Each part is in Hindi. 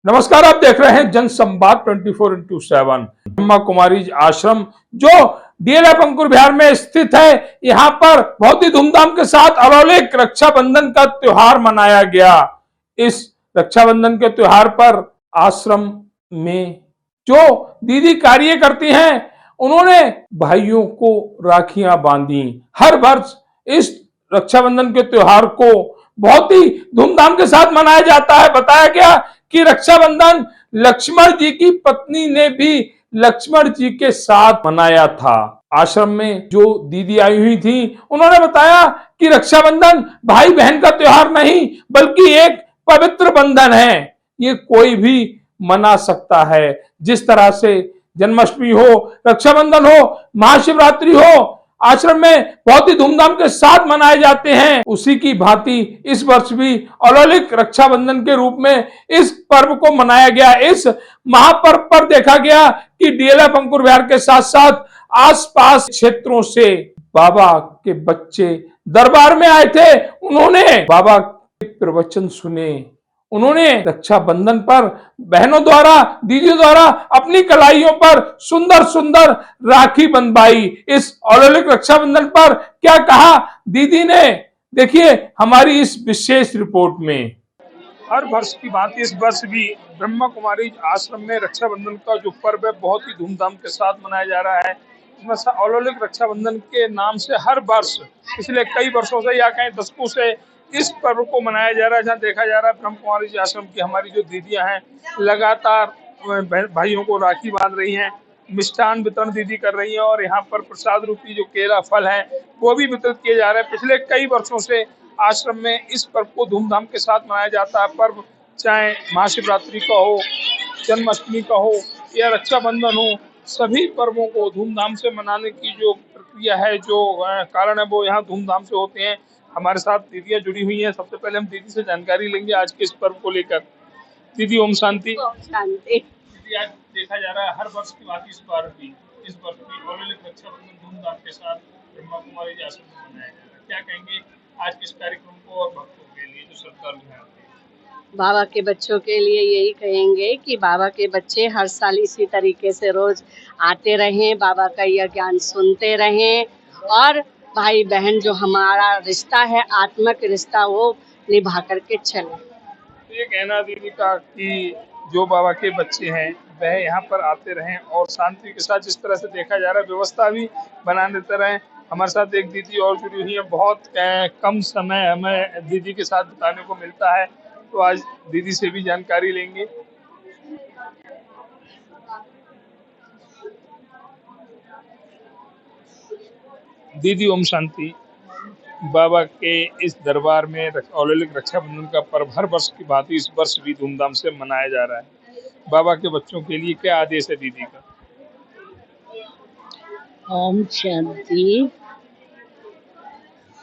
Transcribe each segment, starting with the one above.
नमस्कार, आप देख रहे हैं जन संवाद 24x7। ब्रह्मा कुमारी आश्रम जो डीएलएफ अंकुर बिहार में स्थित है, यहाँ पर बहुत ही धूमधाम के साथ अलौकिक रक्षाबंधन का त्योहार मनाया गया। इस रक्षाबंधन के त्योहार पर आश्रम में जो दीदी कार्य करती हैं, उन्होंने भाइयों को राखियां बांधी। हर वर्ष इस रक्षाबंधन के त्योहार को बहुत ही धूमधाम के साथ मनाया जाता है। बताया गया कि रक्षाबंधन लक्ष्मण जी की पत्नी ने भी लक्ष्मण जी के साथ मनाया था। आश्रम में जो दीदी आई हुई थी, उन्होंने बताया कि रक्षाबंधन भाई बहन का त्योहार नहीं बल्कि एक पवित्र बंधन है। ये कोई भी मना सकता है। जिस तरह से जन्माष्टमी हो, रक्षाबंधन हो, महाशिवरात्रि हो, आश्रम में बहुत ही धूमधाम के साथ मनाए जाते हैं, उसी की भांति इस वर्ष भी अलौकिक रक्षाबंधन के रूप में इस पर्व को मनाया गया। इस महापर्व पर देखा गया कि डीएलएफ अंकुर बिहार के साथ साथ आसपास क्षेत्रों से बाबा के बच्चे दरबार में आए थे। उन्होंने बाबा के प्रवचन सुने। उन्होंने रक्षाबंधन पर बहनों द्वारा, दीदियों द्वारा अपनी कलाइयों पर सुंदर सुंदर राखी बंधवाई। इस अलौकिक रक्षाबंधन पर क्या कहा दीदी ने, देखिए हमारी इस विशेष रिपोर्ट में। हर वर्ष की बात इस वर्ष भी ब्रह्मा कुमारी आश्रम में रक्षाबंधन का जो पर्व है बहुत ही धूमधाम के साथ मनाया जा रहा है। इसमें अलौकिक रक्षाबंधन के नाम से हर वर्ष पिछले कई वर्षों से या कई दशकों से इस पर्व को मनाया जा रहा है। जहाँ देखा जा रहा है ब्रह्मा कुमारी आश्रम की हमारी जो दीदियां हैं लगातार भाइयों को राखी बांध रही हैं, मिष्ठान वितरण दीदी कर रही हैं और यहाँ पर प्रसाद रूपी जो केला फल है वो भी वितरित किए जा रहे हैं। पिछले कई वर्षों से आश्रम में इस पर्व को धूमधाम के साथ मनाया जाता है। पर्व चाहे महाशिवरात्रि का हो, जन्माष्टमी का हो या रक्षाबंधन हो, सभी पर्वों को धूमधाम से मनाने की जो प्रक्रिया है, जो कारण है, वो यहाँ धूमधाम से होते हैं। हमारे साथ दीदियाँ जुड़ी हुई हैं। सबसे पहले हम दीदी से जानकारी लेंगे आज के इस पर्व को लेकर। दीदी ओम शांति। दीदी, आज देखा जा रहा है हर वर्ष की बात इस वर्ष भी अलौकिक रक्षाबंधन धूमधाम के साथ ब्रह्मा कुमारी आश्रम में मनाया जा रहा है। क्या कहेंगे आज के इस कार्यक्रम को और भक्तों के लिए जो श्रद्धालु हैं? बाबा के बच्चों के लिए यही कहेंगे कि बाबा के बच्चे हर साल इसी तरीके से रोज आते रहें, बाबा का यह ज्ञान सुनते रहें और भाई बहन जो हमारा रिश्ता है, आत्मिक रिश्ता, वो निभा करके चले। ये कहना दीदी का कि जो बाबा के बच्चे हैं वह यहाँ पर आते रहें और शांति के साथ, जिस तरह से देखा जा रहा है व्यवस्था भी बना देते रहें। हमारे साथ एक दीदी और जुड़ी हुई है। बहुत कम समय हमें दीदी के साथ बिताने को मिलता है, तो आज दीदी से भी जानकारी लेंगे। दीदी ओम शांति। बाबा के इस दरबार में अलौकिक रक्षाबंधन का पर्व हर वर्ष की भांति इस वर्ष भी धूमधाम से मनाया जा रहा है। बाबा के बच्चों के लिए क्या आदेश है दीदी का? ओम शांति।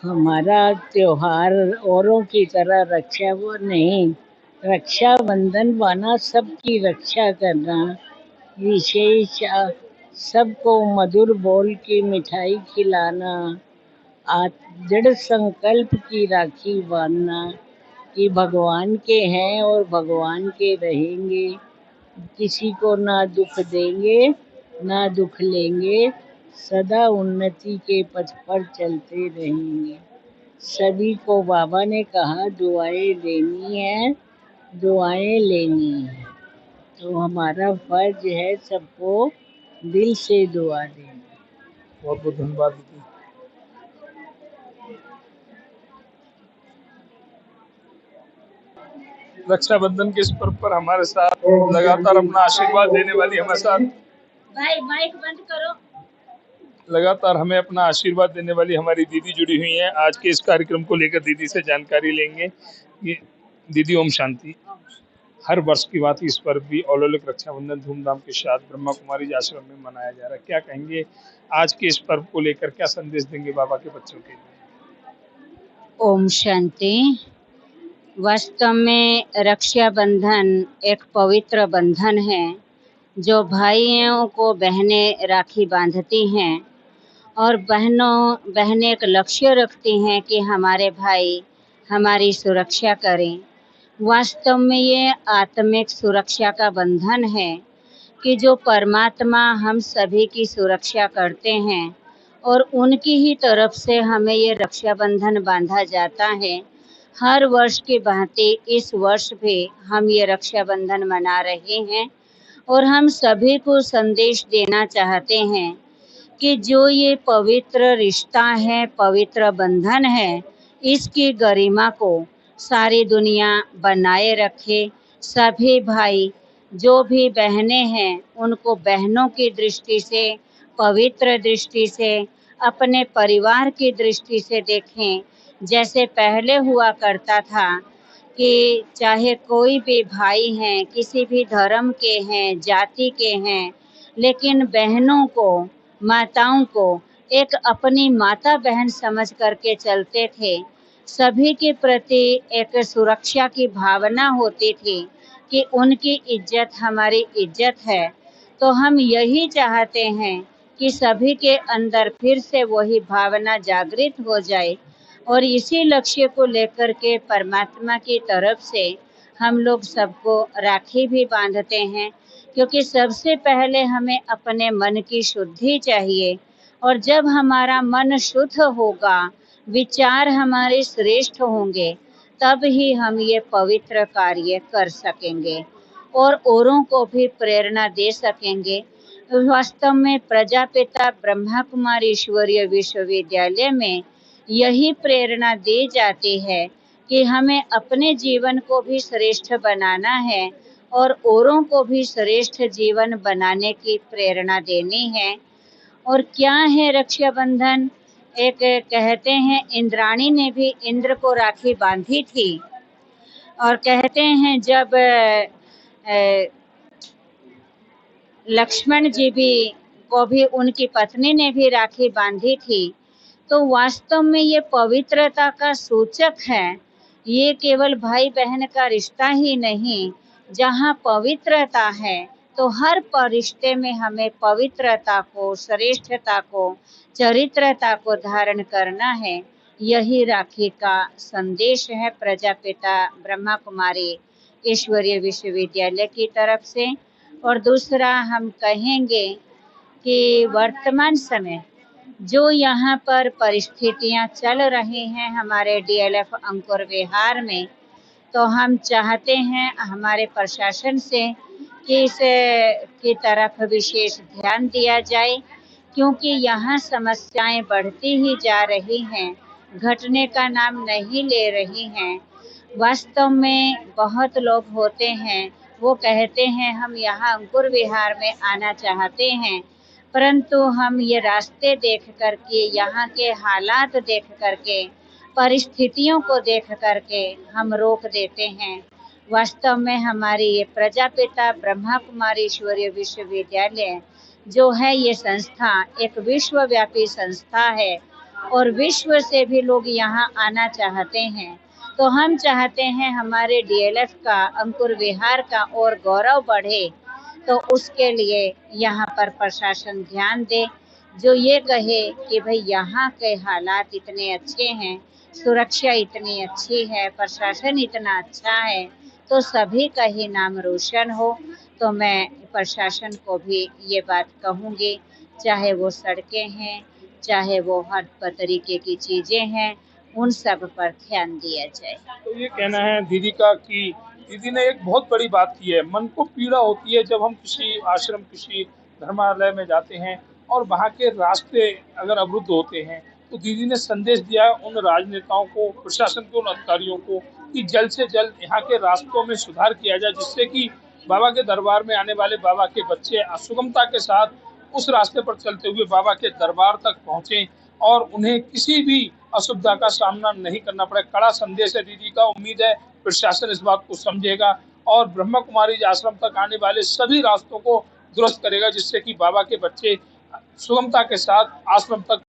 हमारा त्योहार औरों की तरह रक्षा वो नहीं, रक्षाबंधन माना सबकी रक्षा करना, विशेष सबको मधुर बोल की मिठाई खिलाना, दृढ़ संकल्प की राखी बांधना कि भगवान के हैं और भगवान के रहेंगे, किसी को ना दुख देंगे ना दुख लेंगे, सदा उन्नति के पथ पर चलते रहेंगे। सभी को बाबा ने कहा दुआएं देनी है, दुआएं लेनी है, तो हमारा फर्ज है सबको दिल से दुआ देना। बहुत बहुत धन्यवाद दीदी। रक्षाबंधन के इस पर्व पर हमारे साथ लगातार अपना आशीर्वाद देने वाली हमारे साथ माइक बंद करो। लगातार हमें अपना आशीर्वाद देने वाली हमारी दीदी जुड़ी हुई हैं। आज के इस कार्यक्रम को लेकर दीदी से जानकारी लेंगे। ये दीदी ओम शांति। हर वर्ष की बात इस पर भी अलौकिक रक्षाबंधन धूमधाम के साथ ब्रह्मा कुमारी आश्रम में मनाया जा रहा है। क्या कहेंगे आज के इस पर्व को लेकर, क्या संदेश देंगे बाबा के बच्चों के लिए? ओम शांति। वास्तव में रक्षाबंधन एक पवित्र बंधन है जो भाइयों को बहनें राखी बांधती हैं और बहनें एक लक्ष्य रखती हैं कि हमारे भाई हमारी सुरक्षा करें। वास्तव में ये आत्मिक सुरक्षा का बंधन है कि जो परमात्मा हम सभी की सुरक्षा करते हैं और उनकी ही तरफ से हमें ये रक्षाबंधन बांधा जाता है। हर वर्ष की भांति इस वर्ष भी हम ये रक्षाबंधन मना रहे हैं और हम सभी को संदेश देना चाहते हैं कि जो ये पवित्र रिश्ता है, पवित्र बंधन है, इसकी गरिमा को सारी दुनिया बनाए रखे। सभी भाई जो भी बहनें हैं उनको बहनों की दृष्टि से, पवित्र दृष्टि से, अपने परिवार की दृष्टि से देखें। जैसे पहले हुआ करता था कि चाहे कोई भी भाई हैं, किसी भी धर्म के हैं, जाति के हैं, लेकिन बहनों को, माताओं को एक अपनी माता बहन समझ करके चलते थे। सभी के प्रति एक सुरक्षा की भावना होती थी कि उनकी इज्जत हमारी इज्जत है। तो हम यही चाहते हैं कि सभी के अंदर फिर से वही भावना जागृत हो जाए और इसी लक्ष्य को लेकर के परमात्मा की तरफ से हम लोग सबको राखी भी बांधते हैं, क्योंकि सबसे पहले हमें अपने मन की शुद्धि चाहिए और जब हमारा मन शुद्ध होगा, विचार हमारे श्रेष्ठ होंगे, तब ही हम ये पवित्र कार्य कर सकेंगे और औरों को भी प्रेरणा दे सकेंगे। वास्तव में प्रजापिता ब्रह्मा कुमारी ईश्वरीय विश्वविद्यालय में यही प्रेरणा दी जाती है कि हमें अपने जीवन को भी श्रेष्ठ बनाना है और औरों को भी श्रेष्ठ जीवन बनाने की प्रेरणा देनी है। और क्या है रक्षाबंधन? एक कहते हैं इंद्राणी ने भी इंद्र को राखी बांधी थी और कहते हैं जब लक्ष्मण जी भी को भी उनकी पत्नी ने भी राखी बांधी थी। तो वास्तव में ये पवित्रता का सूचक है। ये केवल भाई बहन का रिश्ता ही नहीं, जहाँ पवित्रता है तो हर रिश्ते में हमें पवित्रता को, श्रेष्ठता को, चरित्रता को धारण करना है। यही राखी का संदेश है प्रजापिता ब्रह्मा कुमारी ईश्वरीय विश्वविद्यालय की तरफ से। और दूसरा हम कहेंगे कि वर्तमान समय जो यहाँ पर परिस्थितियाँ चल रही हैं हमारे डीएलएफ अंकुर विहार में, तो हम चाहते हैं हमारे प्रशासन से कि इस की तरफ विशेष ध्यान दिया जाए, क्योंकि यहाँ समस्याएं बढ़ती ही जा रही हैं, घटने का नाम नहीं ले रही हैं। वास्तव में बहुत लोग होते हैं, वो कहते हैं हम यहाँ अंकुर विहार में आना चाहते हैं, परंतु हम ये रास्ते देख करके, यहाँ के हालात देख करके, परिस्थितियों को देख करके हम रोक देते हैं। वास्तव में हमारी ये प्रजापिता ब्रह्मा कुमारी ईश्वरीय विश्वविद्यालय जो है, ये संस्था एक विश्वव्यापी संस्था है और विश्व से भी लोग यहाँ आना चाहते हैं। तो हम चाहते हैं हमारे डीएलएफ का, अंकुर विहार का और गौरव बढ़े, तो उसके लिए यहाँ पर प्रशासन ध्यान दे, जो ये कहे कि भाई यहाँ के हालात इतने अच्छे हैं, सुरक्षा इतनी अच्छी है, प्रशासन इतना अच्छा है, तो सभी का ही नाम रोशन हो। तो मैं प्रशासन को भी ये बात कहूँगी, चाहे वो सड़कें हैं, चाहे वो हर तरीके की चीज़ें हैं, उन सब पर ध्यान दिया जाए। तो ये कहना है दीदी का कि दीदी ने एक बहुत बड़ी बात की है। मन को पीड़ा होती है जब हम किसी आश्रम, किसी धर्मालय में जाते हैं और वहाँ के रास्ते अगर अवरुद्ध होते हैं, तो दीदी ने संदेश दिया है उन राजनेताओं को, प्रशासन के उन अधिकारियों को कि जल्द से जल्द यहाँ के रास्तों में सुधार किया जाए, जिससे कि बाबा के दरबार में आने वाले बाबा के बच्चे सुगमता के साथ उस रास्ते पर चलते हुए बाबा के दरबार तक पहुँचे और उन्हें किसी भी असुविधा का सामना नहीं करना पड़े। कड़ा संदेश है दीदी का। उम्मीद है प्रशासन इस बात को समझेगा और ब्रह्मा कुमारी आश्रम तक आने वाले सभी रास्तों को दुरुस्त करेगा, जिससे कि बाबा के बच्चे सुगमता के साथ आश्रम तक